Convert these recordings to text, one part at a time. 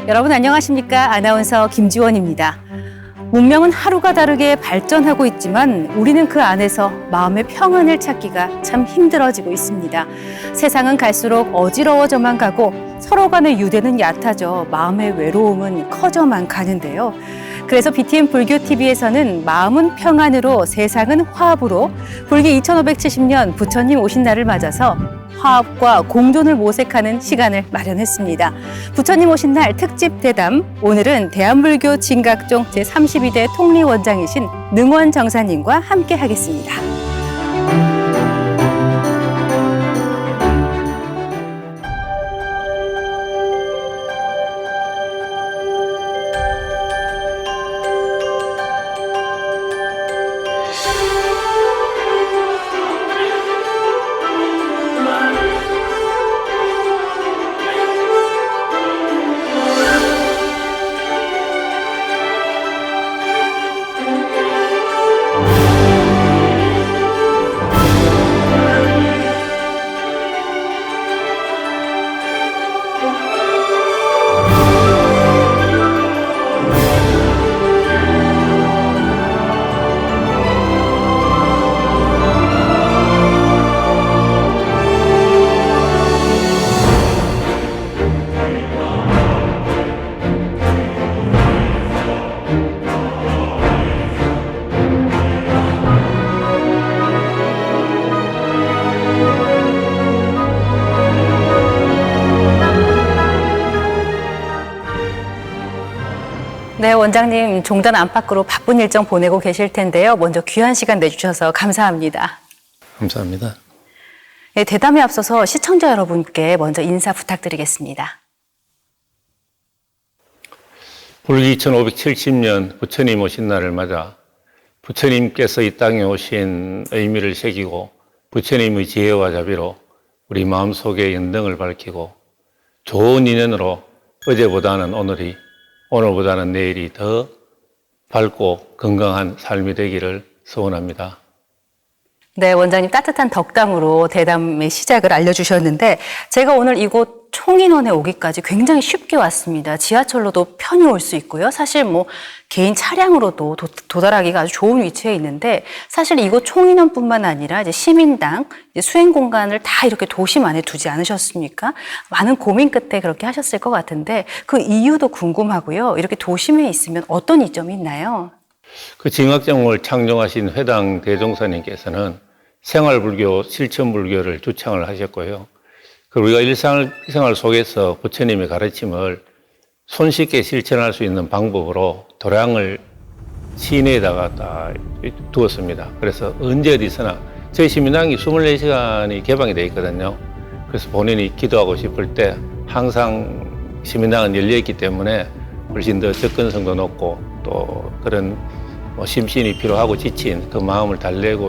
여러분 안녕하십니까? 아나운서 김지원입니다. 문명은 하루가 다르게 발전하고 있지만 우리는 그 안에서 마음의 평안을 찾기가 참 힘들어지고 있습니다. 세상은 갈수록 어지러워져만 가고 서로 간의 유대는 얕아져 마음의 외로움은 커져만 가는데요. 그래서 BTN 불교TV에서는 마음은 평안으로 세상은 화합으로 불기 2570년 부처님 오신 날을 맞아서 화합과 공존을 모색하는 시간을 마련했습니다. 부처님 오신 날 특집 대담, 오늘은 대한불교 진각종 제32대 통리원장이신 능원 정사님과 함께 하겠습니다. 네, 원장님 종단 안팎으로 바쁜 일정 보내고 계실 텐데요. 먼저 귀한 시간 내주셔서 감사합니다. 감사합니다. 네, 대담에 앞서서 시청자 여러분께 먼저 인사 부탁드리겠습니다. 불기 2570년 부처님 오신 날을 맞아 부처님께서 이 땅에 오신 의미를 새기고 부처님의 지혜와 자비로 우리 마음속에 연등을 밝히고 좋은 인연으로 어제보다는 오늘보다는 내일이 더 밝고 건강한 삶이 되기를 소원합니다. 네, 원장님 따뜻한 덕담으로 대담의 시작을 알려주셨는데 제가 오늘 이곳 총인원에 오기까지 굉장히 쉽게 왔습니다. 지하철로도 편히 올 수 있고요. 사실 개인 차량으로도 도달하기가 아주 좋은 위치에 있는데 사실 이곳 총인원뿐만 아니라 이제 시민당 수행 공간을 다 이렇게 도심 안에 두지 않으셨습니까? 많은 고민 끝에 그렇게 하셨을 것 같은데 그 이유도 궁금하고요. 이렇게 도심에 있으면 어떤 이점이 있나요? 그 진각종을 창정하신 회당 대종사님께서는 생활불교, 실천불교를 주창을 하셨고요. 우리가 일상생활 속에서 부처님의 가르침을 손쉽게 실천할 수 있는 방법으로 도량을 시내에다가 다 두었습니다. 그래서 언제 어디서나 저희 시민당이 24시간이 개방이 되어 있거든요. 그래서 본인이 기도하고 싶을 때 항상 시민당은 열려있기 때문에 훨씬 더 접근성도 높고 또 그런 심신이 피로하고 지친 그 마음을 달래고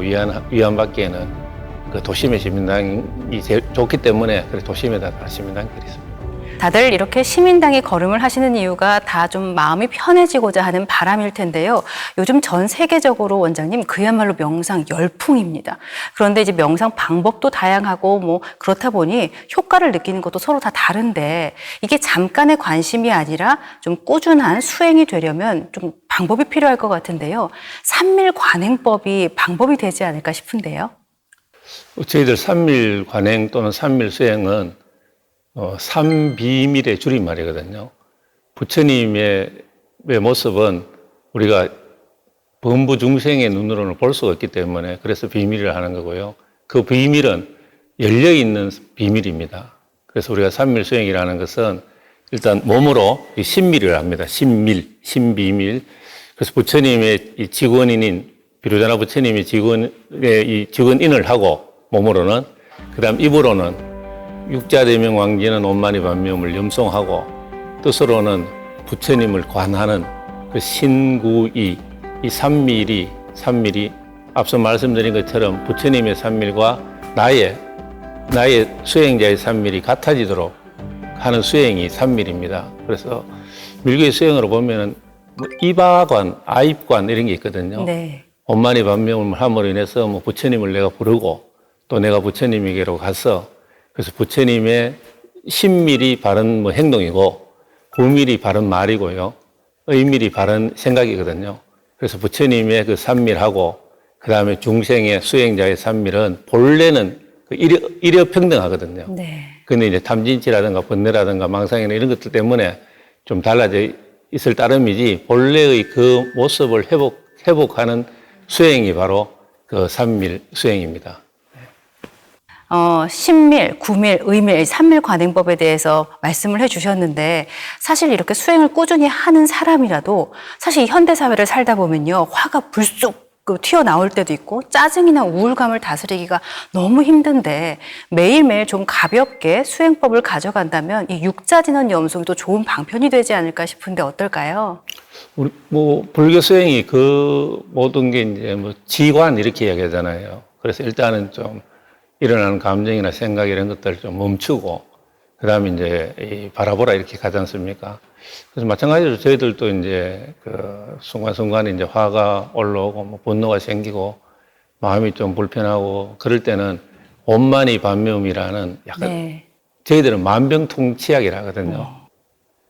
위안받기에는 그 도심의 시민당이 제일 좋기 때문에 그래서 도심에다 시민당이 그리습니다. 다들 이렇게 시민당에 걸음을 하시는 이유가 다 좀 마음이 편해지고자 하는 바람일 텐데요. 요즘 전 세계적으로 원장님 그야말로 명상 열풍입니다. 그런데 이제 명상 방법도 다양하고 그렇다 보니 효과를 느끼는 것도 서로 다 다른데 이게 잠깐의 관심이 아니라 좀 꾸준한 수행이 되려면 좀 방법이 필요할 것 같은데요. 삼밀관행법이 방법이 되지 않을까 싶은데요. 저희들 삼밀관행 또는 삼밀수행은 삼비밀의 줄임말이거든요. 부처님의 모습은 우리가 범부 중생의 눈으로는 볼 수가 없기 때문에 그래서 비밀을 하는 거고요. 그 비밀은 열려있는 비밀입니다. 그래서 우리가 삼밀수행이라는 것은 일단 몸으로 신밀을 합니다. 신비밀. 그래서 부처님의 이 직원인인 비로자나 부처님이 직원인을 하고 몸으로는 그다음 입으로는 육자대명 왕지는 온만이 반미음을 염송하고 뜻으로는 부처님을 관하는 그 신구이 이 삼밀이 앞서 말씀드린 것처럼 부처님의 삼밀과 나의 수행자의 삼밀이 같아지도록 하는 수행이 삼밀입니다. 그래서 밀교의 수행으로 보면은 이바관, 아입관 이런 게 있거든요. 네. 온만이 반명을 함으로 인해서 부처님을 내가 부르고 또 내가 부처님에게로 가서 그래서 부처님의 신밀이 바른 행동이고 부밀이 바른 말이고요. 의밀이 바른 생각이거든요. 그래서 부처님의 그 산밀하고 그 다음에 중생의 수행자의 산밀은 본래는 그 일여평등하거든요. 네. 근데 이제 탐진치라든가 번뇌라든가 망상이나 이런 것들 때문에 좀 달라져 있을 따름이지 본래의 그 모습을 회복하는 수행이 바로 그 산밀 수행입니다. 신밀, 구밀, 의밀, 삼밀 관행법에 대해서 말씀을 해주셨는데 사실 이렇게 수행을 꾸준히 하는 사람이라도 사실 현대 사회를 살다 보면요 화가 불쑥 튀어나올 때도 있고 짜증이나 우울감을 다스리기가 너무 힘든데 매일매일 좀 가볍게 수행법을 가져간다면 이 육자진원 염송이 또 좋은 방편이 되지 않을까 싶은데 어떨까요? 우리 불교 수행이 그 모든 게 이제 지관 이렇게 이야기하잖아요. 그래서 일단은 좀 일어나는 감정이나 생각 이런 것들을 좀 멈추고 그다음에 이제 바라보라 이렇게 가지 않습니까? 그래서 마찬가지로 저희들도 이제 그 순간순간에 이제 화가 올라오고 분노가 생기고 마음이 좀 불편하고 그럴 때는 원만히 반면음이라는 약간 네. 저희들은 만병통치약이라 하거든요.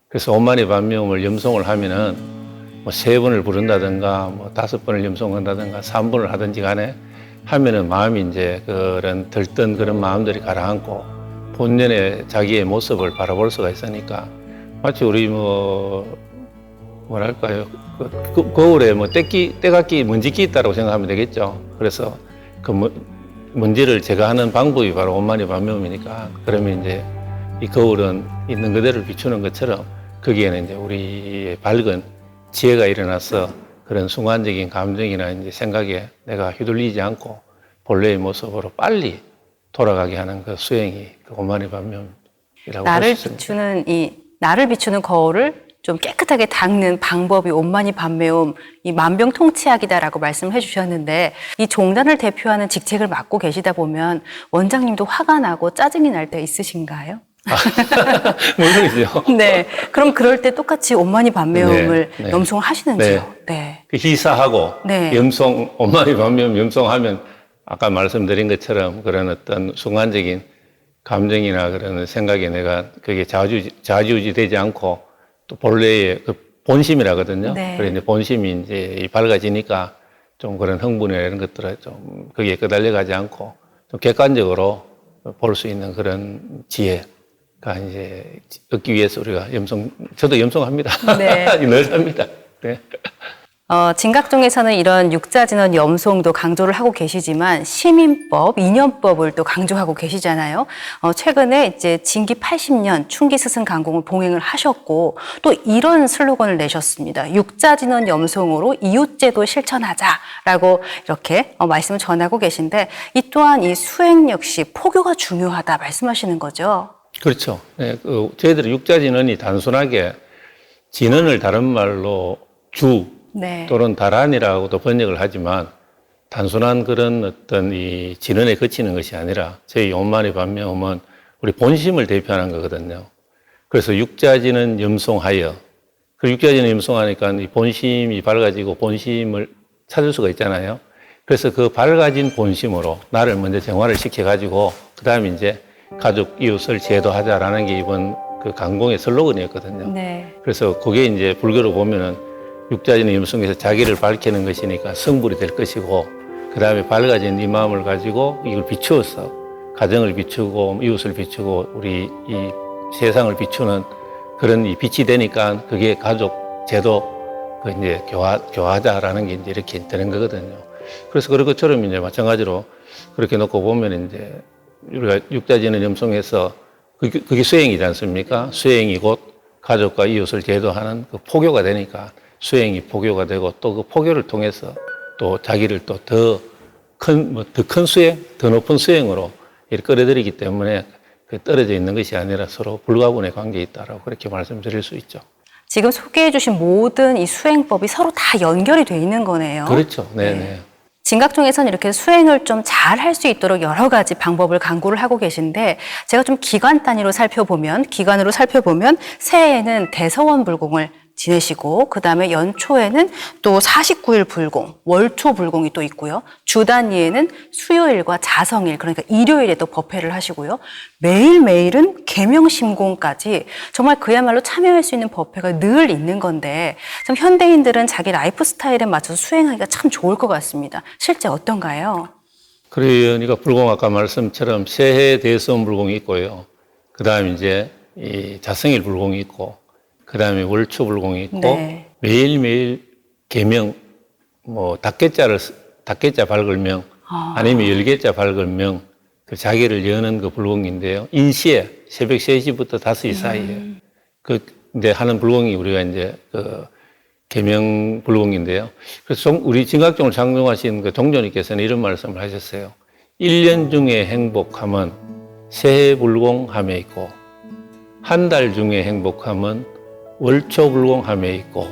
그래서 원만히 반면음을 염송을 하면은 3번을 부른다든가 5번을 염송한다든가 3번을 하든지 간에 하면은 마음이 이제 그런 들뜬 그런 마음들이 가라앉고 본연의 자기의 모습을 바라볼 수가 있으니까 마치 우리 뭐랄까요 거울에 때깎이 먼지끼 있다고 생각하면 되겠죠. 그래서 그 먼지를 제거하는 방법이 바로 원만히 반면음이니까 그러면 이제 이 거울은 있는 그대로 비추는 것처럼 거기에는 이제 우리의 밝은 지혜가 일어나서 그런 순간적인 감정이나 이제 생각에 내가 휘둘리지 않고 본래의 모습으로 빨리 돌아가게 하는 그 수행이 그 원만히 반면이라고 할 수 있습니다. 나를 비추는 거울을 좀 깨끗하게 닦는 방법이 원만히 반매움, 이 만병통치약이다라고 말씀을 해주셨는데 이 종단을 대표하는 직책을 맡고 계시다 보면 원장님도 화가 나고 짜증이 날 때 있으신가요? 물론이죠. 네. 그럼 그럴 때 똑같이 원만히 반매음을 네. 염송을 하시는지요? 네. 그 희사하고 네. 원만히 반면 염송하면 아까 말씀드린 것처럼 그런 어떤 순간적인 감정이나 그런 생각에 내가 그게 좌지우지 되지 않고 또 본래의 그 본심이라거든요. 네. 그래 이제 본심이 이제 밝아지니까 좀 그런 흥분이나 이런 것들을 좀 거기에 끄달려가지 않고 좀 객관적으로 볼 수 있는 그런 지혜가 이제 얻기 위해서 우리가 저도 염송합니다. 네. 늘 합니다. 네. 진각종에서는 이런 육자진원 염송도 강조를 하고 계시지만 시민법, 인연법을 또 강조하고 계시잖아요. 최근에 이제 진기 80년 충기 스승 강공을 봉행을 하셨고 또 이런 슬로건을 내셨습니다. 육자진원 염송으로 이웃제도 실천하자라고 이렇게 말씀을 전하고 계신데 이 또한 이 수행 역시 포교가 중요하다 말씀하시는 거죠. 그렇죠. 네, 저희들은 육자진언이 단순하게 진언을 다른 말로 네. 또는 다란이라고도 번역을 하지만 단순한 그런 어떤 이 진언에 그치는 것이 아니라 저희 원만히 반면음은 우리 본심을 대표하는 거거든요. 그래서 육자진언 염송하여 그 육자진언 염송하니까 이 본심이 밝아지고 본심을 찾을 수가 있잖아요. 그래서 그 밝아진 본심으로 나를 먼저 정화를 시켜가지고 그 다음에 이제 가족 이웃을 제도하자라는 게 이번 그 강공의 슬로건이었거든요. 네. 그래서 그게 이제 불교로 보면은 육자진의 염송에서 자기를 밝히는 것이니까 성불이 될 것이고 그 다음에 밝아진 이 마음을 가지고 이걸 비추어서 가정을 비추고 이웃을 비추고 우리 이 세상을 비추는 그런 이 빛이 되니까 그게 가족 제도 그 이제 교화자라는 게 이제 이렇게 되는 거거든요. 그래서 그런 것처럼 이제 마찬가지로 그렇게 놓고 보면 이제 우리가 육자진의 염송에서 그게 수행이지 않습니까? 수행이 곧 가족과 이웃을 제도하는 그 포교가 되니까 수행이 포교가 되고 또 그 포교를 통해서 또 자기를 또 더 큰 수행, 더 높은 수행으로 이렇게 끌어들이기 때문에 떨어져 있는 것이 아니라 서로 불가분의 관계에 있다라고 그렇게 말씀드릴 수 있죠. 지금 소개해 주신 모든 이 수행법이 서로 다 연결이 돼 있는 거네요. 그렇죠. 네네. 진각종에서는 이렇게 수행을 좀 잘 할 수 있도록 여러 가지 방법을 강구를 하고 계신데 제가 좀 기관으로 살펴보면 새해에는 대서원 불공을 지내시고 그다음에 연초에는 또 49일 불공, 월초 불공이 또 있고요. 주 단위에는 수요일과 자성일, 그러니까 일요일에 또 법회를 하시고요. 매일매일은 계명심공까지 정말 그야말로 참여할 수 있는 법회가 늘 있는 건데 참 현대인들은 자기 라이프 스타일에 맞춰서 수행하기가 참 좋을 것 같습니다. 실제 어떤가요? 그러니까 불공 아까 말씀처럼 새해 대선 불공이 있고요. 그다음에 이제 이 자성일 불공이 있고 그다음에 월초 불공이 있고 네. 매일매일 계명 닭개자 밝을명 아니면 열개자 밝을명 그 자기를 여는 그 불공인데요. 인시에 새벽 3시부터 5시 사이에 그 이제 하는 불공이 우리가 이제 그 계명 불공인데요. 그래서 우리 진각종을 창종하신 그 동조님께서는 이런 말씀을 하셨어요. 1년 중에 행복함은 새해 불공함에 있고 한 달 중에 행복함은 월초 불공함에 있고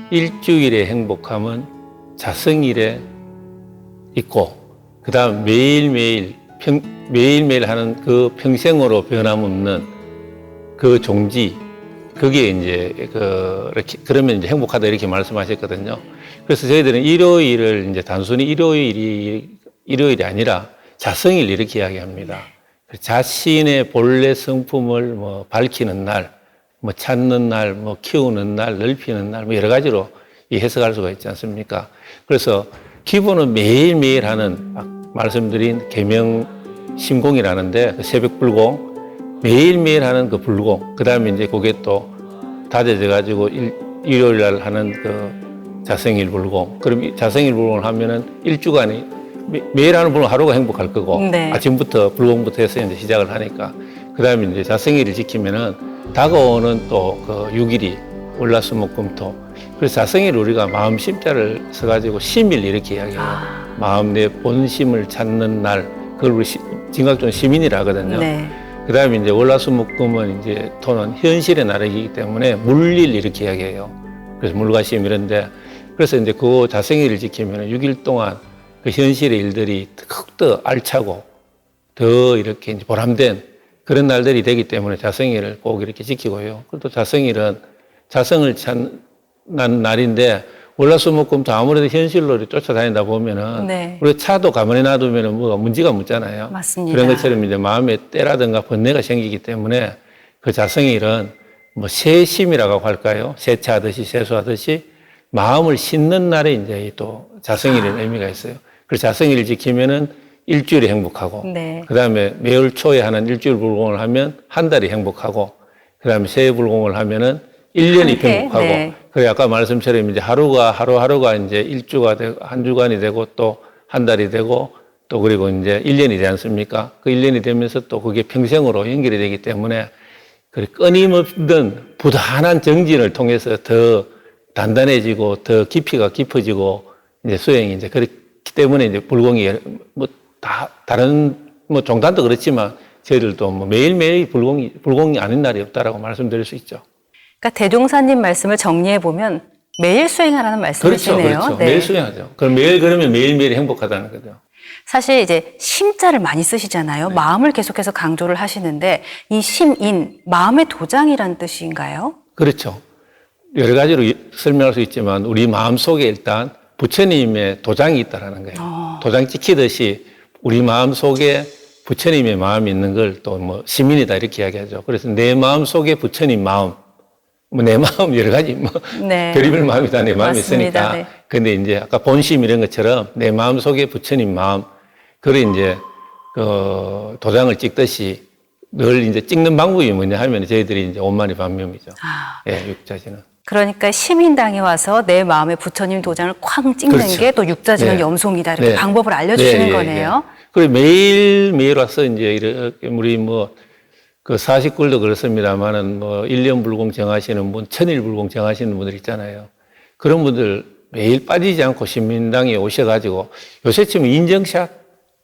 일주일의 행복함은 자성일에 있고 그다음 매일매일 하는 그 평생으로 변함없는 그 종지 그게 이제 그러면 이제 행복하다 이렇게 말씀하셨거든요. 그래서 저희들은 일요일을 이제 단순히 일요일이 아니라 자성일 이렇게 이야기합니다. 자신의 본래 성품을 밝히는 날, 찾는 날, 키우는 날, 넓히는 날, 여러 가지로 해석할 수가 있지 않습니까? 그래서 기본은 매일매일 하는 말씀드린 계명심공이라는데 그 새벽 불공, 매일매일 하는 그 불공, 그 다음에 이제 그게 또 다져져 가지고 일요일 날 하는 그 자성일 불공. 그럼 자성일 불공을 하면은 일주간이 매일 하는 불공 하루가 행복할 거고 네. 아침부터 불공부터 해서 이제 시작을 하니까 그 다음에 이제 자성일을 지키면은 다가오는 또 그 6일이 월화수목금토. 그래서 자성일 우리가 마음 심자를 써가지고 심일 이렇게 이야기해요. 마음 내 본심을 찾는 날. 그걸 우리 진각종 시민이라 하거든요. 네. 그 다음에 이제 월화수목금은 이제 토는 현실의 나라이기 때문에 물일 이렇게 이야기해요. 그래서 물과심 이런데 그래서 이제 그 자성일을 지키면 6일 동안 그 현실의 일들이 더욱더 알차고 더 이렇게 이제 보람된 그런 날들이 되기 때문에 자성일을 꼭 이렇게 지키고요. 그리고 또 자성일은 자성을 찾는 날인데 월화수목금도 아무래도 현실로 쫓아다니다 보면은 네. 우리 차도 가만히 놔두면은 뭐가 문제가 묻잖아요. 맞습니다. 그런 것처럼 이제 마음에 때라든가 번뇌가 생기기 때문에 그 자성일은 세심이라고 할까요? 세차하듯이 세수하듯이 마음을 씻는 날에 이제 또 자성일의 의미가 있어요. 그래서 자성일을 지키면은 일주일이 행복하고, 네. 그 다음에 매월 초에 하는 일주일 불공을 하면 한 달이 행복하고, 그 다음에 새해 불공을 하면은 1년이 행복하고, 네. 그래 아까 말씀처럼 이제 하루하루가 이제 일주가 되고, 한 주간이 되고, 또 한 달이 되고, 또 그리고 이제 1년이 되지 않습니까? 그 1년이 되면서 또 그게 평생으로 연결이 되기 때문에, 끊임없는 부단한 정진을 통해서 더 단단해지고, 더 깊이가 깊어지고, 이제 수행이 이제 그렇기 때문에 이제 불공이 다른 종단도 그렇지만 저희들도 매일매일 불공이 아닌 날이 없다라고 말씀드릴 수 있죠. 그러니까 대종사님 말씀을 정리해 보면 매일 수행하라는 말씀이시네요. 그렇죠. 네. 매일 수행하죠. 그럼 그러면 매일매일이 행복하다는 거죠. 사실 이제 심자를 많이 쓰시잖아요. 네. 마음을 계속해서 강조를 하시는데 이 심인, 마음의 도장이란 뜻인가요? 그렇죠. 여러 가지로 설명할 수 있지만 우리 마음속에 일단 부처님의 도장이 있다라는 거예요. 도장 찍히듯이 우리 마음속에 부처님의 마음이 있는 걸 또 시민이다 이렇게 이야기하죠. 그래서 내 마음속에 부처님 마음, 내 마음 여러 가지 네. 별의별 마음이다 내 마음이 맞습니다. 있으니까. 네. 근데 이제 아까 본심 이런 것처럼 내 마음속에 부처님 마음, 그걸 이제 그 도장을 찍듯이 늘 이제 찍는 방법이 뭐냐 하면 저희들이 이제 온만이 반면이죠. 예, 육자지는. 그러니까 시민당에 와서 내 마음에 부처님 도장을 쾅 찍는 그렇죠. 게 또 육자지는 네. 염송이다 이렇게 네. 방법을 알려주시는 거네요. 그리고 매일 와서 이제 이렇게 우리 그 49일도 그렇습니다만은 1년 불공 정하시는 분, 1000일 불공 정하시는 분들 있잖아요. 그런 분들 매일 빠지지 않고 시민당에 오셔가지고 요새 치면 인증샷.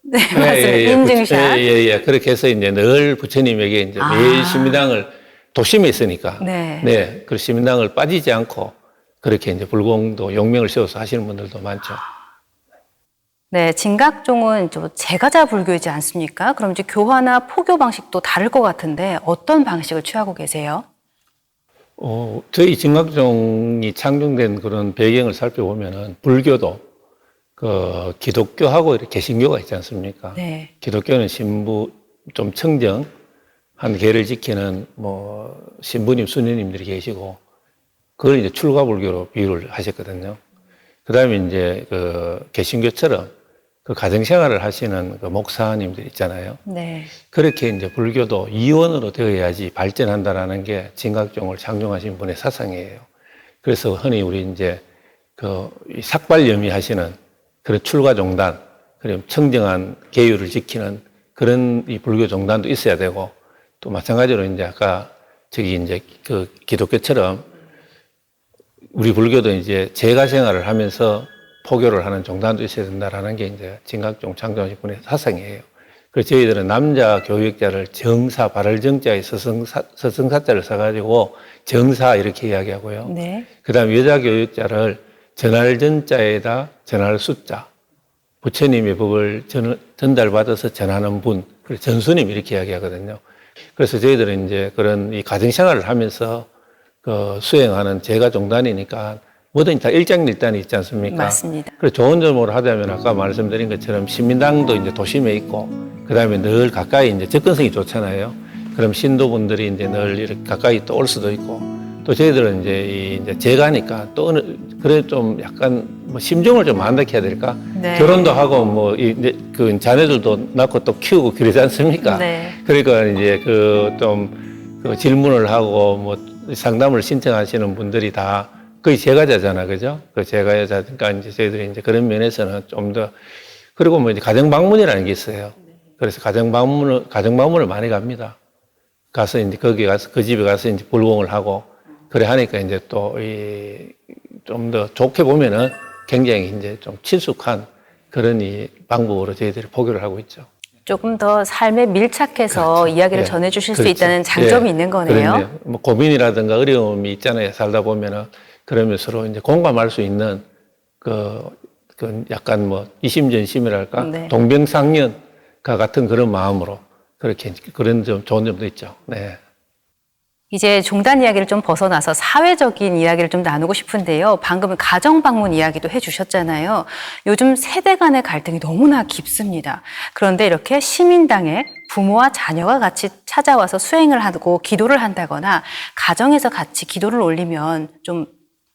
네, 맞습니다. 인증샷. 예. 그렇게 해서 이제 늘 부처님에게 이제 매일 시민당을 도심에 있으니까. 네. 그 시민당을 빠지지 않고 그렇게 이제 불공도 용명을 세워서 하시는 분들도 많죠. 네, 진각종은 제가자 불교이지 않습니까? 그럼 이제 교화나 포교 방식도 다를 것 같은데 어떤 방식을 취하고 계세요? 저희 진각종이 창중된 그런 배경을 살펴보면은 불교도 그 기독교하고 이렇게 개신교가 있지 않습니까? 네. 기독교는 신부 좀 청정한 계를 지키는 뭐 신부님, 수녀님들이 계시고 그걸 이제 출가불교로 비유를 하셨거든요. 그다음에 이제 그 개신교처럼 그 가정생활을 하시는 그 목사님들 있잖아요. 네. 그렇게 이제 불교도 이원으로 되어야지 발전한다라는 게 진각종을 창종하신 분의 사상이에요. 그래서 흔히 우리 이제 그 삭발염이 하시는 그런 출가종단, 그리고 청정한 계율을 지키는 그런 이 불교 종단도 있어야 되고 또 마찬가지로 이제 아까 저기 이제 그 기독교처럼 우리 불교도 이제 제가 생활을 하면서 포교를 하는 종단도 있어야 된다라는 게 이제 진각종 창종하신 분의 사상이에요. 그래서 저희들은 남자 교육자를 정사, 발을정자에 서성사자를 써가지고 정사 이렇게 이야기하고요. 네. 그 다음에 여자 교육자를 전할전자에다 전할수자, 부처님의 법을 전달받아서 전하는 분, 그래서 전수님 이렇게 이야기하거든요. 그래서 저희들은 이제 그런 이 가정생활을 하면서 그 수행하는 제가 종단이니까 뭐든 다 일장일단이 있지 않습니까? 맞습니다. 그래서 좋은 점으로 하자면 아까 말씀드린 것처럼 시민당도 이제 도심에 있고 그 다음에 늘 가까이 이제 접근성이 좋잖아요. 그럼 신도분들이 이제 늘 이렇게 가까이 또 올 수도 있고 또 저희들은 이제 제가니까 또 어느 그래 좀 약간 뭐 심정을 좀 안다게 해야 될까? 네. 결혼도 하고 뭐 이제 그 자녀들도 낳고 또 키우고 그러지 않습니까? 네. 그러니까 이제 그 좀 그 질문을 하고 뭐 상담을 신청하시는 분들이 다 거의 제가자잖아, 그죠? 그 제가자니까 이제 저희들이 이제 그런 면에서는 좀 더 그리고 뭐 이제 가정방문이라는 게 있어요. 그래서 가정방문을 많이 갑니다. 가서 이제 거기 가서 그 집에 가서 이제 불공을 하고 그래 하니까 이제 또 좀 더 좋게 보면은 굉장히 이제 좀 친숙한 그런 이 방법으로 저희들이 포교를 하고 있죠. 조금 더 삶에 밀착해서 그렇죠. 이야기를 예. 전해주실 수 그렇죠. 있다는 장점이 예. 있는 거네요. 그렇네요. 뭐 고민이라든가 어려움이 있잖아요. 살다 보면은 그러면 서로 이제 공감할 수 있는 그 약간 뭐 이심전심이랄까 네. 동병상련과 같은 그런 마음으로 그렇게 그런 점 좋은 점도 있죠. 네. 이제 종단 이야기를 좀 벗어나서 사회적인 이야기를 좀 나누고 싶은데요. 방금 가정 방문 이야기도 해주셨잖아요. 요즘 세대 간의 갈등이 너무나 깊습니다. 그런데 이렇게 시민당에 부모와 자녀가 같이 찾아와서 수행을 하고 기도를 한다거나 가정에서 같이 기도를 올리면 좀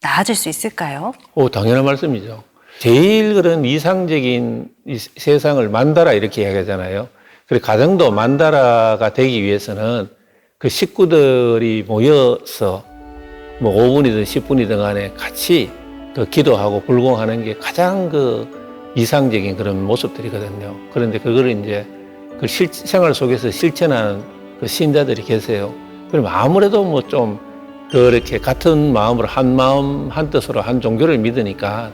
나아질 수 있을까요? 당연한 말씀이죠. 제일 그런 이상적인 이 세상을 만다라 이렇게 이야기하잖아요. 그리고 가정도 만다라가 되기 위해서는 그 식구들이 모여서 뭐 5분이든 10분이든 간에 같이 그 기도하고 불공하는 게 가장 그 이상적인 그런 모습들이거든요. 그런데 그거를 이제 그 생활 속에서 실천하는 그 신자들이 계세요. 그럼 아무래도 뭐 좀 그렇게 같은 마음으로 한 마음 한 뜻으로 한 종교를 믿으니까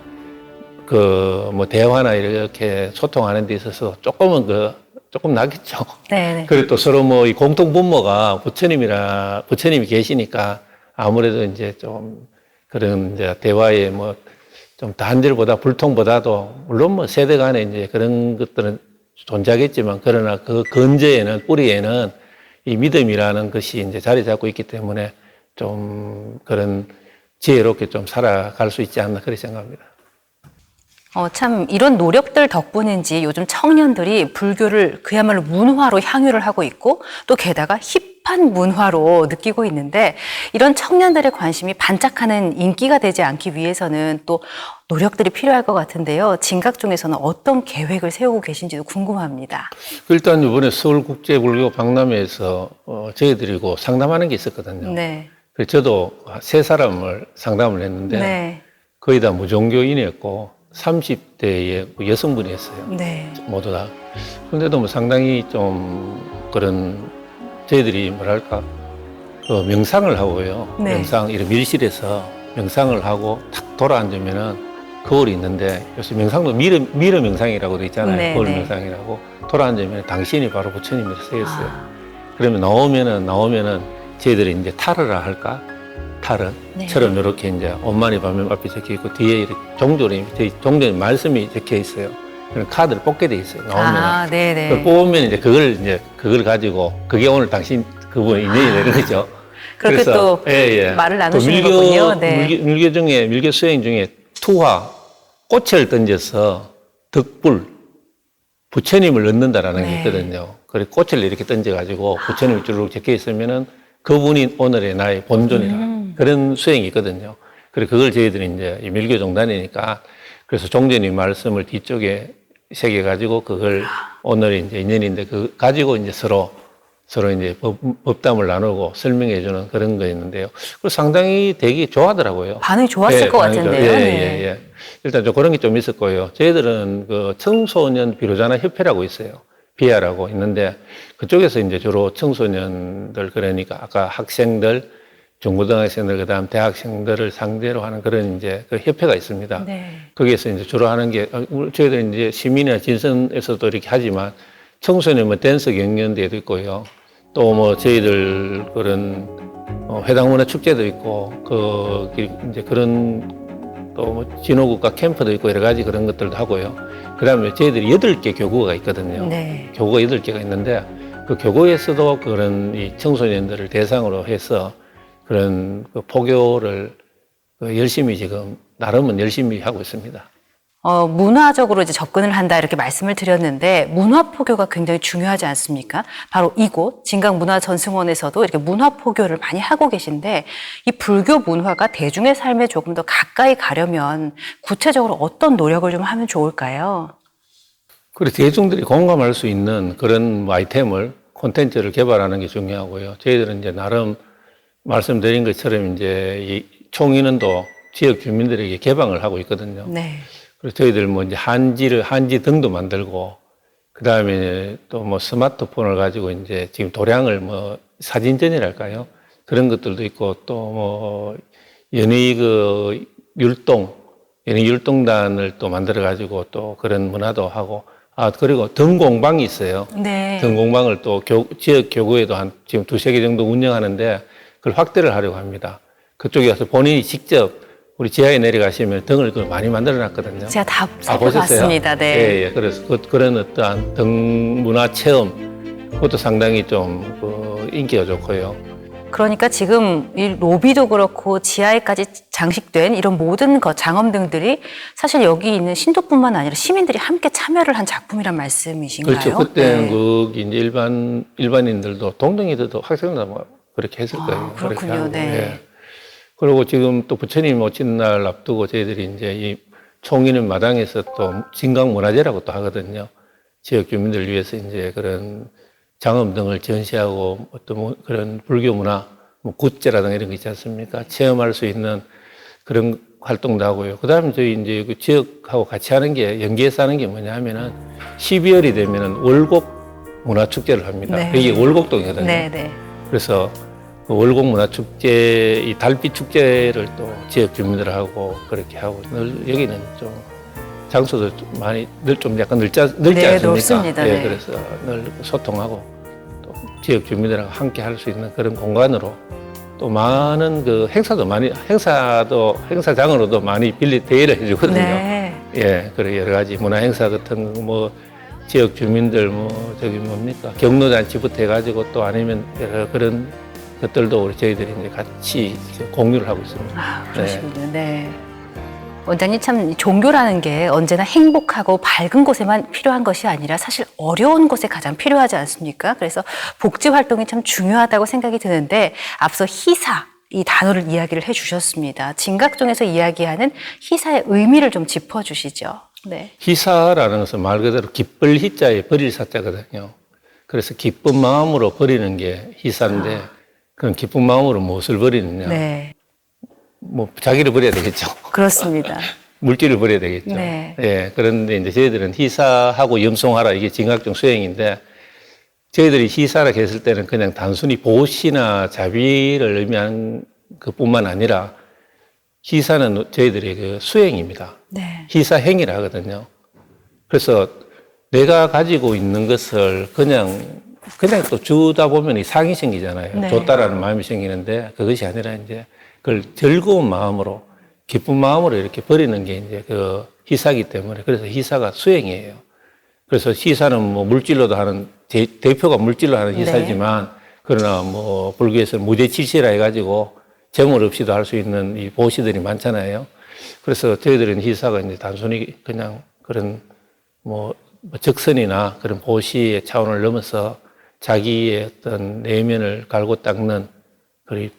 그 뭐 대화나 이렇게 소통하는 데 있어서 조금 나겠죠. 네. 그리고 또 서로 뭐 이 공통 분모가 부처님이 계시니까 아무래도 이제 좀 그런 이제 대화에 뭐 좀 단절보다 불통보다도 물론 뭐 세대 간에 이제 그런 것들은 존재하겠지만 그러나 그 근저에는 뿌리에는 이 믿음이라는 것이 이제 자리 잡고 있기 때문에 좀 그런 지혜롭게 좀 살아갈 수 있지 않나 그렇게 생각합니다. 참 이런 노력들 덕분인지 요즘 청년들이 불교를 그야말로 문화로 향유를 하고 있고 또 게다가 힙한 문화로 느끼고 있는데 이런 청년들의 관심이 반짝하는 인기가 되지 않기 위해서는 또 노력들이 필요할 것 같은데요. 진각종에서는 어떤 계획을 세우고 계신지도 궁금합니다. 일단 이번에 서울국제불교 박람회에서 저희들이고 상담하는 게 있었거든요. 네. 그래서 저도 3사람을 상담을 했는데 네. 거의 다 무종교인이었고 30대의 여성분이었어요. 네. 모두 다. 그런데도 뭐 상당히 좀 그런 저희들이 뭐랄까 그 명상을 하고요. 네. 명상 이런 밀실에서 명상을 하고 탁 돌아앉으면은 거울이 있는데 요새 명상도 미러 명상이라고 돼 있잖아요. 네, 거울 네. 명상이라고 돌아앉으면 당신이 바로 부처님으로 쓰였어요. 아. 그러면 나오면은 저희들이 이제 타르라 할까? 타르처럼 네. 이렇게 이제 엄마니 밤에 앞에 적혀 있고 뒤에 이렇게 종조님 말씀이 적혀 있어요. 그런 카드를 뽑게 돼 있어요. 나오면 그걸 네네. 뽑으면 이제 그걸 가지고 그게 오늘 당신 그분의 인연이 되는 거죠. 그렇게 또 말을 나누시는 거군요. 네. 밀교 수행 중에 투화, 꽃을 던져서 덕불, 부처님을 넣는다라는 게 있거든요. 그래 꽃을 이렇게 던져가지고 부처님이 쭉 적혀 있으면은 그분이 오늘의 나의 본존이라 그런 수행이 있거든요. 그래 그걸 저희들이 이제 이 밀교 종단이니까 그래서 종전의 말씀을 뒤쪽에 새겨가지고 그걸 오늘 이제 인연인데 그 가지고 이제 서로 이제 법담을 나누고 설명해주는 그런 거였는데요. 그리고 상당히 되게 좋아하더라고요. 반응이 좋았을 것 같은데요. 예. 일단 좀 그런 게 좀 있었고요. 저희들은 그 청소년 비로자나 협회라고 있어요. 비아라고 있는데 그쪽에서 이제 주로 청소년들 그러니까 아까 학생들, 중고등학생들 그다음 대학생들을 상대로 하는 그런 이제 그 협회가 있습니다. 네. 거기에서 이제 주로 하는 게 저희들 이제 시민이나 진선에서도 이렇게 하지만 청소년 뭐 댄스 경연대회도 있고요. 또 뭐 저희들 그런 회당문화 축제도 있고 그 이제 그런 또 뭐 진호국가 캠프도 있고 여러 가지 그런 것들도 하고요. 그다음에 저희들이 8개 교구가 있거든요. 네. 교구가 8개가 있는데 그 교구에서도 그런 이 청소년들을 대상으로 해서 그런 그 포교를 열심히 지금 나름은 열심히 하고 있습니다. 문화적으로 이제 접근을 한다 이렇게 말씀을 드렸는데 문화 포교가 굉장히 중요하지 않습니까? 바로 이곳 진강문화전승원에서도 이렇게 문화 포교를 많이 하고 계신데 이 불교 문화가 대중의 삶에 조금 더 가까이 가려면 구체적으로 어떤 노력을 좀 하면 좋을까요? 그리고 대중들이 공감할 수 있는 그런 아이템을 콘텐츠를 개발하는 게 중요하고요. 저희들은 이제 나름 말씀드린 것처럼 이제 이 총인원도 지역 주민들에게 개방을 하고 있거든요. 네. 그래서 저희들 뭐 이제 한지 등도 만들고, 그 다음에 또 뭐 스마트폰을 가지고 이제 지금 도량을 뭐 사진전이랄까요? 그런 것들도 있고, 또 뭐 연예 율동단을 또 만들어 가지고 또 그런 문화도 하고, 그리고 등공방이 있어요. 네. 등공방을 또 지역 교구에도 지금 2-3개 정도 운영하는데 그걸 확대를 하려고 합니다. 그쪽에 가서 본인이 직접 우리 지하에 내려가시면 등을 많이 만들어 놨거든요. 제가 다 살펴봤습니다. 네. 예. 그래서 그런 어떠한 등 문화 체험, 그것도 상당히 좀 인기가 좋고요. 그러니까 지금 이 로비도 그렇고 지하에까지 장식된 이런 모든 장엄등들이 사실 여기 있는 신도뿐만 아니라 시민들이 함께 참여를 한 작품이란 말씀이신가요? 그렇죠. 그때는 네. 거기 이제 일반인들도 동등이들도 학생들도 뭐 그렇게 했을 거예요. 그렇군요. 하고, 네. 예. 그리고 지금 또 부처님 오신 날 앞두고 저희들이 이제 이 총인원 마당에서 또 진강문화제라고 또 하거든요. 지역 주민들 위해서 이제 그런 장엄 등을 전시하고 어떤 뭐 그런 불교 문화, 뭐 굿제라든가 이런 거 있지 않습니까? 체험할 수 있는 그런 활동도 하고요. 그 다음에 저희 이제 그 지역하고 같이 하는 게, 연계해서 하는 게 뭐냐 하면은 12월이 되면은 월곡 문화축제를 합니다. 네. 이게 월곡동이거든요. 네. 그래서 그 월곡 문화축제, 이 달빛 축제를 또 지역 주민들하고 그렇게 하고, 여기는 좀 장소도 많이 좀 약간 넓지 않습니까? 넓습니다. 예, 네. 그래서 늘 소통하고 또 지역 주민들하고 함께 할 수 있는 그런 공간으로 또 많은 그 행사장으로도 많이 대여를 해주거든요. 네. 예, 그리고 여러 가지 문화 행사 같은 거 뭐 지역 주민들 경로잔치부터 해가지고 또 아니면 여러 그런 것들도 우리 저희들이 이제 같이 공유를 하고 있습니다. 그러시군요. 네. 원장님 참 종교라는 게 언제나 행복하고 밝은 곳에만 필요한 것이 아니라 사실 어려운 곳에 가장 필요하지 않습니까? 그래서 복지 활동이 참 중요하다고 생각이 드는데 앞서 희사 이 단어를 이야기를 해주셨습니다. 진각종에서 이야기하는 희사의 의미를 좀 짚어주시죠. 네. 희사라는 것은 말 그대로 기쁠 희자에 버릴 사자거든요. 그래서 기쁜 마음으로 버리는 게 희사인데 그럼 기쁜 마음으로 무엇을 버리느냐? 네. 뭐 자기를 버려야 되겠죠. 그렇습니다. 물질을 버려야 되겠죠. 네. 예. 그런데 이제 저희들은 희사하고 염송하라 이게 진각종 수행인데 저희들이 희사라 했을 때는 그냥 단순히 보시나 자비를 의미하는 것뿐만 아니라 희사는 저희들의 그 수행입니다. 네. 희사행위라 하거든요. 그래서 내가 가지고 있는 것을 그냥 또 주다 보면 이 상이 생기잖아요. 네. 줬다라는 마음이 생기는데 그것이 아니라 이제 그걸 즐거운 마음으로 기쁜 마음으로 이렇게 버리는 게 이제 그 희사기 때문에 그래서 희사가 수행이에요. 그래서 희사는 뭐 물질로도 하는 대표가 물질로 하는 희사지만 그 그러나 뭐 불교에서는 무죄칠시라 해가지고 제물 없이도 할 수 있는 이 보시들이 많잖아요. 그래서 저희들은 희사가 이제 단순히 그냥 그런 뭐 적선이나 그런 보시의 차원을 넘어서 자기의 어떤 내면을 갈고 닦는 그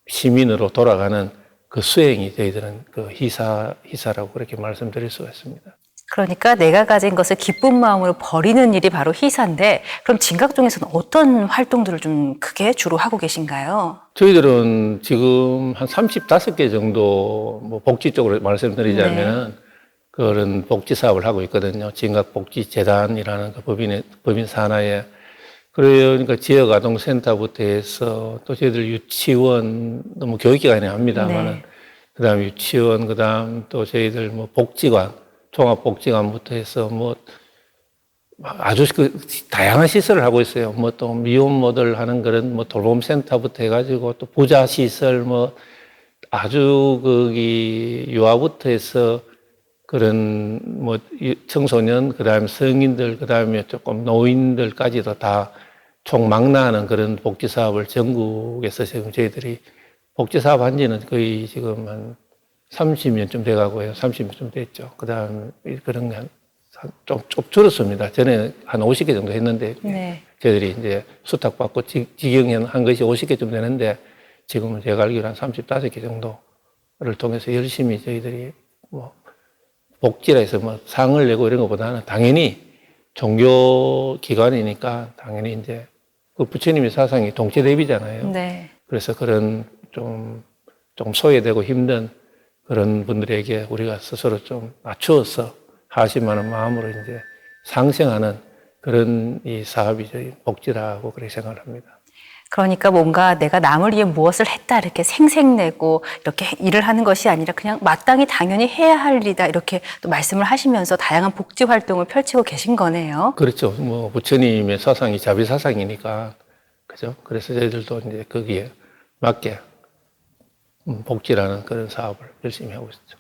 시민으로 돌아가는 그 수행이 저희들은 그 희사라고 그렇게 말씀드릴 수가 있습니다. 그러니까 내가 가진 것을 기쁜 마음으로 버리는 일이 바로 희사인데, 그럼 진각종에서는 어떤 활동들을 좀 크게 주로 하고 계신가요? 저희들은 지금 한 35개 정도 뭐 복지 쪽으로 말씀드리자면 그런 복지 사업을 하고 있거든요. 진각복지재단이라는 그 법인 산하에. 그러니까 지역 아동센터부터 해서 또 저희들 유치원, 뭐 교육기관이 합니다만은 그다음 유치원, 그다음 또 저희들 뭐 복지관, 종합복지관부터 해서 뭐 아주 그 다양한 시설을 하고 있어요. 뭐 또 미혼모들 하는 그런 뭐 돌봄센터부터 해가지고 또 부자 시설 뭐 아주 거기 유아부터 해서 그런 뭐 청소년, 그다음에 성인들, 그다음에 조금 노인들까지도 다 총망라하는 그런 복지 사업을 전국에서 지금 저희들이 복지 사업 한 지는 거의 지금 한 30년쯤 돼가고요. 30년쯤 됐죠. 그다음 그런 게 좀 줄었습니다. 전에 한 50개 정도 했는데 저희들이 이제 수탁받고 직영한 것이 50개쯤 되는데 지금은 제가 알기로 한 35개 정도를 통해서 열심히 저희들이 뭐 복지라 해서 뭐 상을 내고 이런 것보다는 당연히 종교 기관이니까 당연히 이제 그 부처님의 사상이 동체대비잖아요. 그래서 그런 좀 소외되고 힘든 그런 분들에게 우리가 스스로 좀 낮추어서 하실만한 마음으로 이제 상생하는 그런 이 사업이 저희 복지라고 그렇게 생각을 합니다. 그러니까 뭔가 내가 남을 위해 무엇을 했다 이렇게 생색내고 이렇게 일을 하는 것이 아니라 그냥 마땅히 당연히 해야 할 일이다 이렇게 또 말씀을 하시면서 다양한 복지 활동을 펼치고 계신 거네요. 그렇죠. 뭐 부처님의 사상이 자비 사상이니까 그죠. 그래서 저희들도 이제 거기에 맞게 복지라는 그런 사업을 열심히 하고 있죠.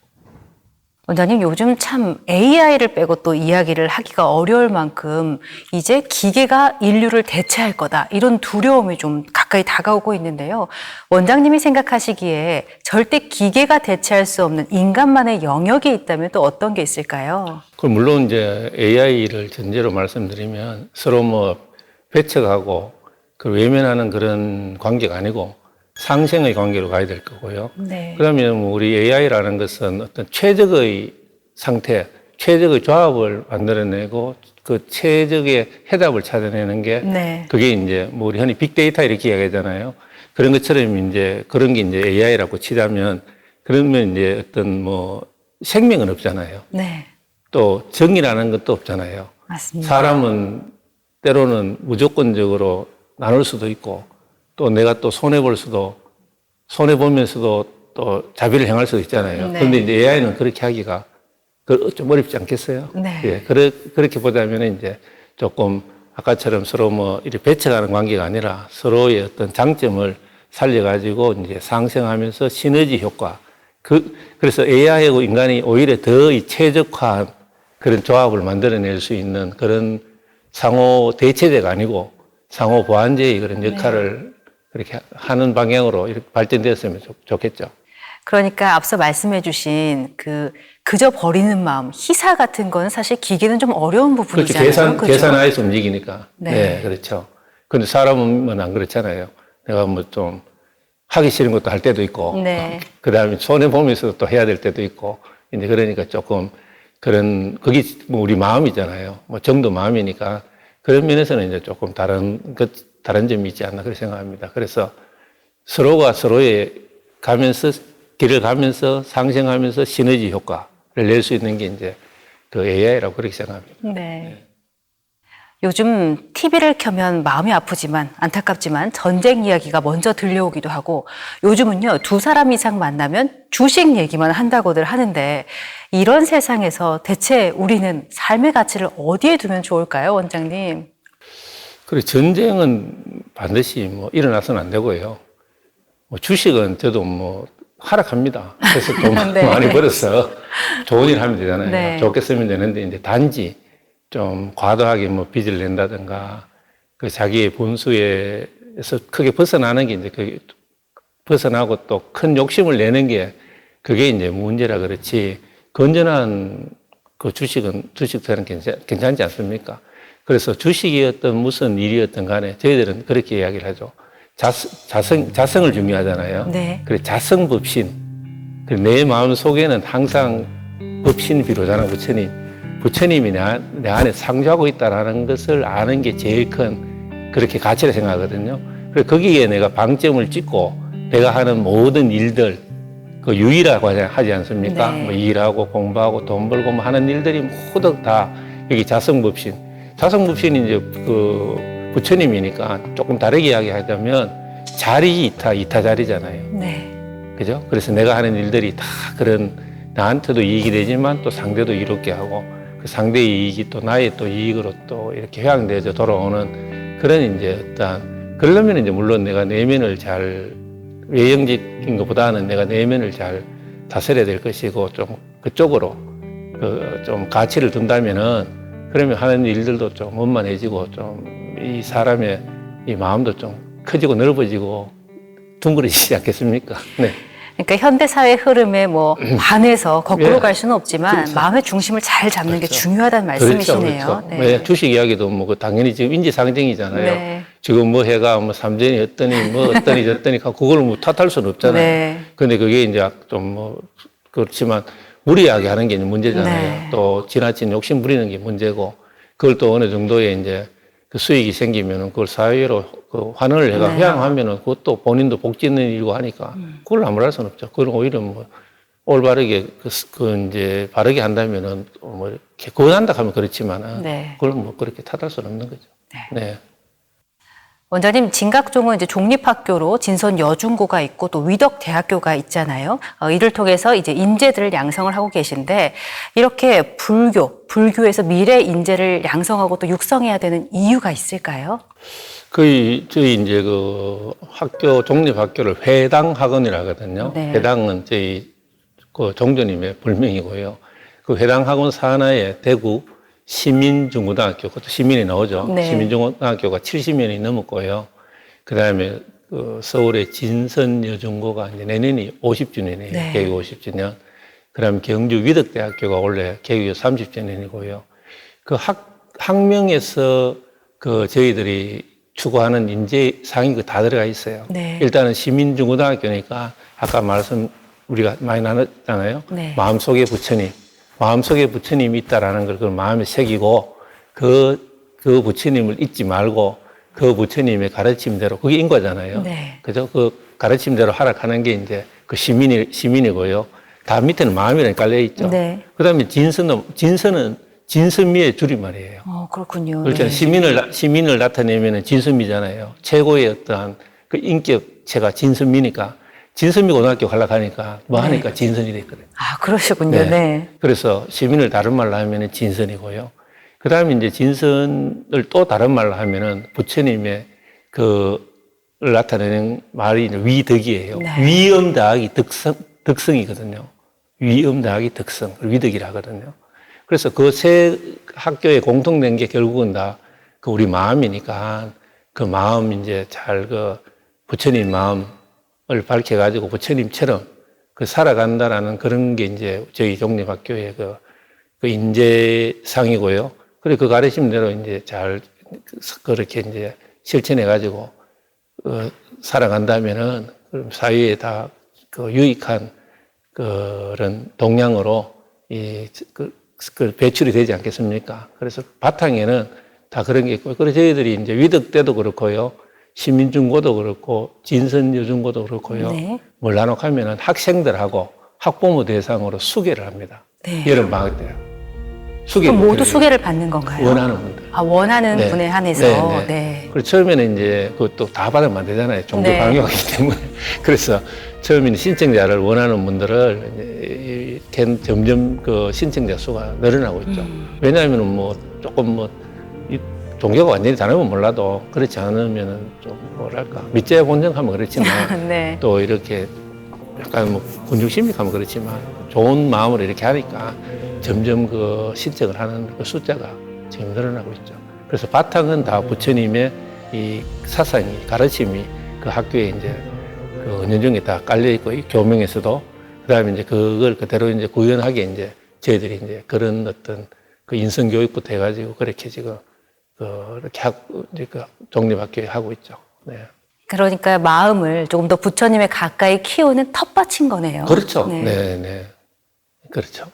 원장님, 요즘 참 AI를 빼고 또 이야기를 하기가 어려울 만큼 이제 기계가 인류를 대체할 거다 이런 두려움이 좀 가까이 다가오고 있는데요. 원장님이 생각하시기에 절대 기계가 대체할 수 없는 인간만의 영역이 있다면 또 어떤 게 있을까요? 그럼 물론 이제 AI를 전제로 말씀드리면 서로 뭐 배척하고 그 외면하는 그런 관계가 아니고 상생의 관계로 가야 될 거고요. 그러면 우리 AI라는 것은 어떤 최적의 상태, 최적의 조합을 만들어내고 그 최적의 해답을 찾아내는 게 그게 이제 뭐 우리 흔히 빅데이터 이렇게 이야기하잖아요. 그런 것처럼 이제 그런 게 이제 AI라고 치자면 그러면 이제 어떤 뭐 생명은 없잖아요. 또 정의라는 것도 없잖아요. 맞습니다. 사람은 때로는 무조건적으로 나눌 수도 있고 또 내가 또 손해보면서도 또 자비를 행할 수도 있잖아요. 그런데 이제 AI는 그렇게 하기가 좀 어렵지 않겠어요? 예, 그렇게 보자면 이제 조금 아까처럼 서로 뭐 이렇게 배척하는 관계가 아니라 서로의 어떤 장점을 살려가지고 이제 상생하면서 시너지 효과. 그래서 AI하고 인간이 오히려 더 최적화한 그런 조합을 만들어낼 수 있는 그런 상호 대체제가 아니고 상호 보완제의 그런 역할을 그렇게 하는 방향으로 이렇게 발전되었으면 좋겠죠. 그러니까 앞서 말씀해 주신 그저 버리는 마음, 희사 같은 건 사실 기계는 좀 어려운 부분이잖아요. 계산하에서 움직이니까. 네, 그렇죠. 근데 사람은 안 그렇잖아요. 내가 뭐 좀 하기 싫은 것도 할 때도 있고, 그 다음에 손해보면서도 또 해야 될 때도 있고, 이제 그러니까 조금 그런, 그게 뭐 우리 마음이잖아요. 뭐 정도 마음이니까 그런 면에서는 이제 조금 다른 점이 있지 않나 그렇게 생각합니다. 그래서 서로가 서로의 길을 가면서 상생하면서 시너지 효과를 낼 수 있는 게 이제 그 AI라고 그렇게 생각합니다. 요즘 TV를 켜면 마음이 아프지만 안타깝지만 전쟁 이야기가 먼저 들려오기도 하고 요즘은요 2사람 이상 만나면 주식 얘기만 한다고들 하는데 이런 세상에서 대체 우리는 삶의 가치를 어디에 두면 좋을까요, 원장님? 그래, 전쟁은 반드시 뭐 일어나서는 안 되고요. 뭐 주식은 저도 뭐 하락합니다. 그래서 돈 많이 벌어서 좋은 일 하면 되잖아요. 좋게 쓰면 되는데 이제 단지 좀 과도하게 뭐 빚을 낸다든가 그 자기의 본수에 주식에서 크게 벗어나는 게 이제 그 벗어나고 또 큰 욕심을 내는 게 그게 이제 문제라 그렇지 건전한 그 주식들은 괜찮지 않습니까? 그래서 주식이었던 무슨 일이었던 간에 저희들은 그렇게 이야기를 하죠. 자성을 중요하잖아요. 네. 그래 자성법신. 내 마음 속에는 항상 법신이 비로자나 부처님이 내 안에 상주하고 있다는 것을 아는 게 제일 큰 그렇게 가치라 생각하거든요. 그래서 거기에 내가 방점을 찍고 내가 하는 모든 일들 그 유의라고 하지 않습니까? 네. 뭐 일하고 공부하고 돈 벌고 뭐 하는 일들이 모두 다 여기 자성법신. 자성법신이 이제 그 부처님이니까 조금 다르게 이야기하자면 자리 이타 자리잖아요. 네. 그죠? 그래서 내가 하는 일들이 다 그런 나한테도 이익이 되지만 또 상대도 이롭게 하고 그 상대의 이익이 또 나의 또 이익으로 또 이렇게 회양되어져 돌아오는 그런 이제 어떤 그러려면 이제 물론 내가 내면을 잘 외형적인 것보다는 내가 내면을 잘 다스려야 될 것이고 좀 그쪽으로 좀 가치를 둔다면은 그러면 하는 일들도 좀 원만해지고 좀 이 사람의 이 마음도 좀 커지고 넓어지고 둥그러지지 않겠습니까? 네. 그러니까 현대사회 흐름에 뭐 반해서 거꾸로 예. 갈 수는 없지만 그렇죠. 마음의 중심을 잘 잡는 게 그렇죠. 중요하다는 말씀이시네요. 그렇죠. 네. 네, 주식 이야기도 뭐 당연히 지금 인지상정이잖아요. 네. 지금 뭐 해가 뭐 삼전이 어떠니 뭐 어떠니 저떠니 그걸 뭐 탓할 수는 없잖아요. 네. 근데 그게 이제 좀 뭐 그렇지만 무리하게 하는 게 이제 문제잖아요. 네. 또 지나친 욕심 부리는 게 문제고 그걸 또 어느 정도의 이제 그 수익이 생기면은 그걸 사회로 그 환원을 해가 네. 회양하면은 그것도 본인도 복 짓는 일이고 하니까 그걸 아무랄 수는 없죠. 그건 오히려 뭐 올바르게 그 이제 바르게 한다면은 뭐 이렇게 권한다 하면 그렇지만은 네. 그걸 뭐 그렇게 탓할 수는 없는 거죠. 네. 원장님, 진각종은 이제 종립학교로 진선 여중고가 있고 또 위덕대학교가 있잖아요. 이를 통해서 이제 인재들을 양성을 하고 계신데 이렇게 불교에서 미래 인재를 양성하고 또 육성해야 되는 이유가 있을까요? 저희 이제 그 학교, 종립학교를 회당학원이라 하거든요. 네. 회당은 저희 그 종조님의 별명이고요. 그 회당학원 산하에 대구 시민중고등학교, 그것도 시민이 나오죠. 네. 시민중고등학교가 70년이 넘었고요. 그 다음에 그 서울의 진선여중고가 이제 내년이 50주년이에요. 네. 개교 50주년. 그 다음에 경주 위덕대학교가 원래 개교 30주년이고요. 그 학명에서 그 저희들이 추구하는 인재상이 다 들어가 있어요. 네. 일단은 시민중고등학교니까 아까 우리가 많이 나눴잖아요. 네. 마음속에 부처님이 있다라는 걸 그 마음에 새기고 그 부처님을 잊지 말고 그 부처님의 가르침대로 그게 인과잖아요. 네. 그죠? 그 가르침대로 하락하는 게 이제 그 시민이고요. 다 밑에는 마음이라는 깔려 있죠. 네. 그다음에 진선은 진선미의 줄임말이에요. 그렇군요. 그렇죠. 네. 시민을 나타내면은 진선미잖아요. 최고의 어떠한 그 인격체가 진선미니까 진선미 고등학교 가려고 하니까 뭐 하니까 진선이 됐거든요. 아, 그러시군요. 네. 네. 그래서 시민을 다른 말로 하면은 진선이고요. 그 다음에 이제 진선을 또 다른 말로 하면은 부처님의 그를 나타내는 말이 이제 위덕이에요. 네. 위엄 더하기 덕성이거든요. 위엄 더하기 덕성, 위덕이라 하거든요. 그래서 그 세 학교에 공통된 게 결국은 다 그 우리 마음이니까 그 마음 이제 잘 그 부처님 마음을 밝혀가지고 부처님처럼 그 살아간다라는 그런 게 이제 저희 종립학교의 그 인재상이고요. 그리고 그 가르침대로 이제 잘 그렇게 이제 실천해가지고 살아간다면은 사회에 다 그 유익한 그런 동향으로 그 배출이 되지 않겠습니까? 그래서 바탕에는 다 그런 게 있고, 그래서 저희들이 이제 위덕 때도 그렇고요. 시민중고도 그렇고, 진선여중고도 그렇고요. 네. 뭘 나눠가면은 학생들하고 학부모 대상으로 수계를 합니다. 네. 여름방학 때요. 그럼 모두 수계를 받는 건가요? 원하는 분들. 아, 원하는 네. 분에 한해서. 네, 네. 네. 그리고 처음에는 이제 그것도 다 받으면 안 되잖아요. 종교 네. 강요하기 때문에. 그래서 처음에는 신청자를 원하는 분들을 이제 점점 그 신청자 수가 늘어나고 있죠. 왜냐하면 뭐 조금 뭐 이 종교가 완전히 다르면 몰라도 그렇지 않으면은 좀 뭐랄까 밑에 본정하면 그렇지만 네. 또 이렇게 약간 뭐 군중심리하면 그렇지만 좋은 마음으로 이렇게 하니까 점점 그 신청을 하는 그 숫자가 지금 늘어나고 있죠. 그래서 바탕은 다 부처님의 이 사상이, 가르침이 그 학교에 이제 그 은연중에 다 깔려 있고, 이 교명에서도 그다음에 이제 그걸 그대로 이제 구현하게 이제 저희들이 이제 그런 어떤 그 인성 교육부터 해가지고 그렇게 지금 이렇게 이제 그 독립학교에 하고 있죠. 네. 그러니까 마음을 조금 더 부처님에 가까이 키우는 텃밭인 거네요. 그렇죠. 네. 네, 네. 그렇죠.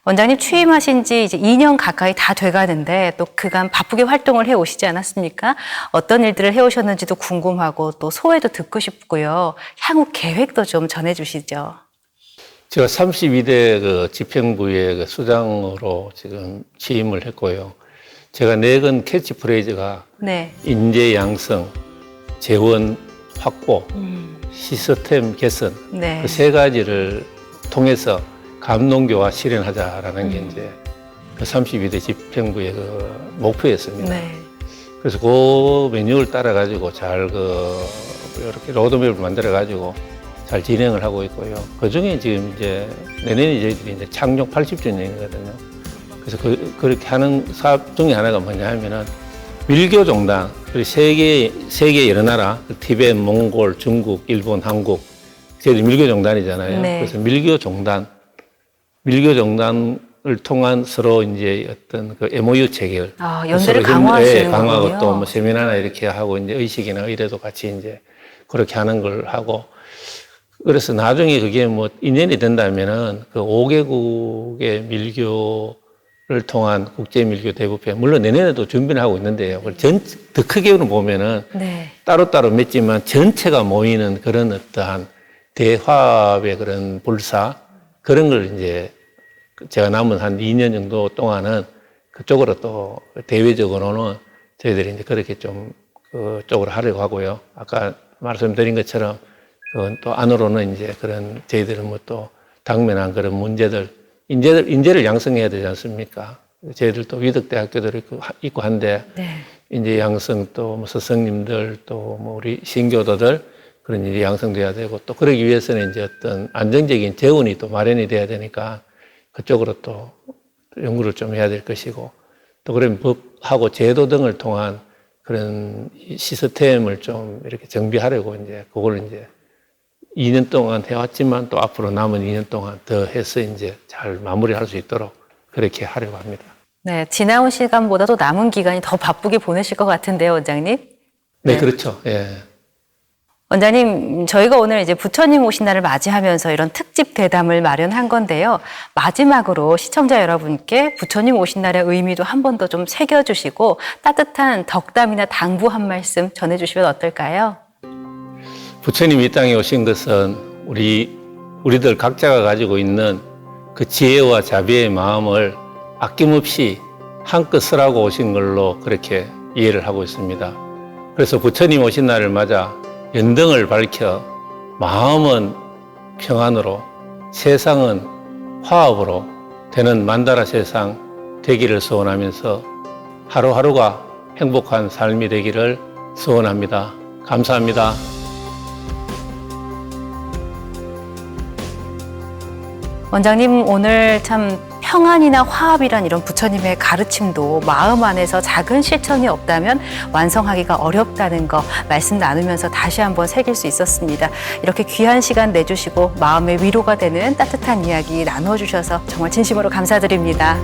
원장님 취임하신 지 이제 2년 가까이 다 돼가는데 또 그간 바쁘게 활동을 해 오시지 않았습니까? 어떤 일들을 해 오셨는지도 궁금하고 또 소회도 듣고 싶고요. 향후 계획도 좀 전해주시죠. 제가 32대 그 집행부의 그 수장으로 지금 취임을 했고요. 제가 내건 캐치프레이즈가 네. 인재 양성, 재원 확보, 시스템 개선 네. 그 세 가지를 통해서 감농교화 실현하자라는 게 이제 그 32대 집행부의 그 목표였습니다. 네. 그래서 그 매뉴얼 따라가지고 잘 이렇게 로드맵을 만들어가지고 잘 진행을 하고 있고요. 그 중에 지금 이제 내년에 저희들이 이제 창립 80주년이거든요. 그래서 그렇게 하는 사업 중에 하나가 뭐냐 하면은 밀교종단, 그리고 세계 여러 나라, 티베트, 몽골, 중국, 일본, 한국, 저희들 밀교종단이잖아요. 네. 그래서 밀교종단을 통한 서로 이제 어떤 그 MOU 체결. 연대를 강화하시는 강화하고 거군요. 또 뭐 세미나나 이렇게 하고 이제 의식이나 의례도 같이 이제 그렇게 하는 걸 하고. 그래서 나중에 그게 뭐 인연이 된다면은 그 5개국의 밀교를 통한 국제밀교 대부회, 물론 내년에도 준비를 하고 있는데요. 더 크게는 보면은 네. 따로따로 맺지만 전체가 모이는 그런 어떠한 대화합의 그런 불사, 그런 걸 이제 제가 남은 한 2년 정도 동안은 그쪽으로 또 대외적으로는 저희들이 이제 그렇게 좀 그쪽으로 하려고 하고요. 아까 말씀드린 것처럼 그건 또 안으로는 이제 그런 저희들은 뭐 또 당면한 그런 인재를 양성해야 되지 않습니까? 저희들 또 위덕대학교들 있고 한데, 네. 인재 양성 또 뭐 스승님들 또 뭐 우리 신교도들 그런 일이 양성돼야 되고 또 그러기 위해서는 이제 어떤 안정적인 재원이 또 마련이 돼야 되니까 그쪽으로 또 연구를 좀 해야 될 것이고 또 그런 법하고 제도 등을 통한 그런 시스템을 좀 이렇게 정비하려고 이제 그걸 이제 2년 동안 해왔지만 또 앞으로 남은 2년 동안 더 해서 이제 잘 마무리할 수 있도록 그렇게 하려고 합니다. 네, 지나온 시간보다도 남은 기간이 더 바쁘게 보내실 것 같은데요, 원장님? 네, 그렇죠. 예. 원장님, 저희가 오늘 이제 부처님 오신 날을 맞이하면서 이런 특집 대담을 마련한 건데요. 마지막으로 시청자 여러분께 부처님 오신 날의 의미도 한 번 더 좀 새겨주시고 따뜻한 덕담이나 당부 한 말씀 전해주시면 어떨까요? 부처님이 이 땅에 오신 것은 우리들 각자가 가지고 있는 그 지혜와 자비의 마음을 아낌없이 한껏 쓰라고 오신 걸로 그렇게 이해를 하고 있습니다. 그래서 부처님 오신 날을 맞아 연등을 밝혀 마음은 평안으로 세상은 화합으로 되는 만다라 세상 되기를 소원하면서 하루하루가 행복한 삶이 되기를 소원합니다. 감사합니다. 원장님, 오늘 참 평안이나 화합이란 이런 부처님의 가르침도 마음 안에서 작은 실천이 없다면 완성하기가 어렵다는 거 말씀 나누면서 다시 한번 새길 수 있었습니다. 이렇게 귀한 시간 내주시고 마음의 위로가 되는 따뜻한 이야기 나눠주셔서 정말 진심으로 감사드립니다.